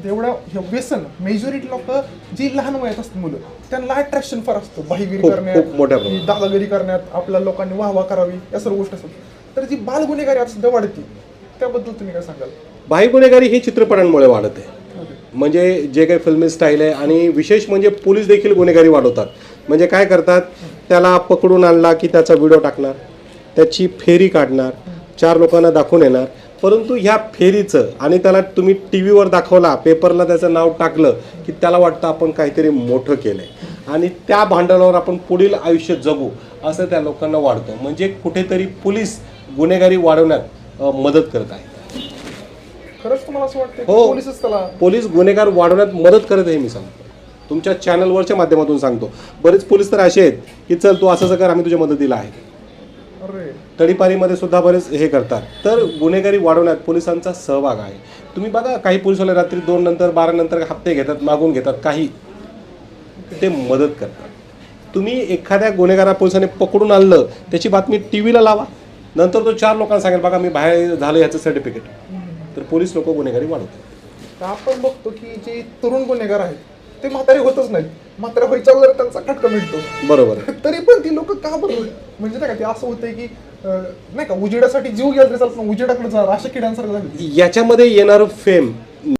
तेवढं हे व्यसन मेजॉरिटी लोक जी लहान वयात असतात मुलं त्यांना अट्रॅक्शन फार असतं, बाहीगिरी खूप करण्यात, मोठ्या प्रमाणात. दादागिरी करण्यात, आपल्या लोकांनी वाहवा करावी या सर्व गोष्टी असतात. तर जी बाल गुन्हेगारी आज सध्या वाढते त्याबद्दल तुम्ही काय सांगाल? बाह्य गुन्हेगारी ही चित्रपटांमुळे वाढत आहे. म्हणजे जे काही फिल्मी स्टाईल आहे आणि विशेष म्हणजे पोलीस देखील गुन्हेगारी वाढवतात. म्हणजे काय करतात, त्याला पकडून आणला की त्याचा व्हिडिओ टाकणार, त्याची फेरी काढणार, 4 लोकांना दाखवून येणार. परंतु ह्या फेरीचं आणि त्याला तुम्ही टी व्हीवर दाखवला, पेपरला त्याचं नाव टाकलं की त्याला वाटतं आपण काहीतरी मोठं केलं आहे आणि त्या भांडवलावर आपण पुढील आयुष्य जगू असं त्या लोकांना वाटतं. म्हणजे कुठेतरी पोलीस गुन्हेगारी वाढवण्यात मदत करत आहे. खरंच तुम्हाला असं वाटतं हो. पोलीसच त्याला पोलीस गुन्हेगार वाढवण्यात मदत करत आहे. मी सांगतो, तुमच्या चॅनलवरच्या माध्यमातून सांगतो. बरेच पोलीस तर असे आहेत की चल तू असं कर, आम्ही तुझ्या मदतीला आहे. अरे तडीपारीमध्ये सुद्धा बरेच हे करतात. तर गुन्हेगारी वाढवण्यात पोलिसांचा सहभाग आहे. तुम्ही बघा, काही पोलिसवाले रात्री 2 नंतर 12 नंतर हप्ते घेतात, मागून घेतात, काही ते मदत करतात. तुम्ही एखाद्या गुन्हेगारा पोलिसांनी पकडून आणलं, त्याची बातमी टी व्हीला लावा, नंतर तो 4 लोकांना सांगेल बघा मी बाहेर झालं याचं सर्टिफिकेट. तर पोलीस लोक गुन्हेगारी वाढवतात. तर आपण बघतो की जे तरुण गुन्हेगार आहेत ते म्हातारे होतच नाहीत, म्हातारे व्हायच्या वगैरे त्यांचा खटका मिळतो. बरोबर. तरी पण ती लोक का बरं, म्हणजे नाही का ते असं होतंय की नाही का उजेडासाठी जीव गेला तरी चालत, उजेडाकडे जाणार अशा किड्यांसारखं झालं. याच्यामध्ये येणारं फेम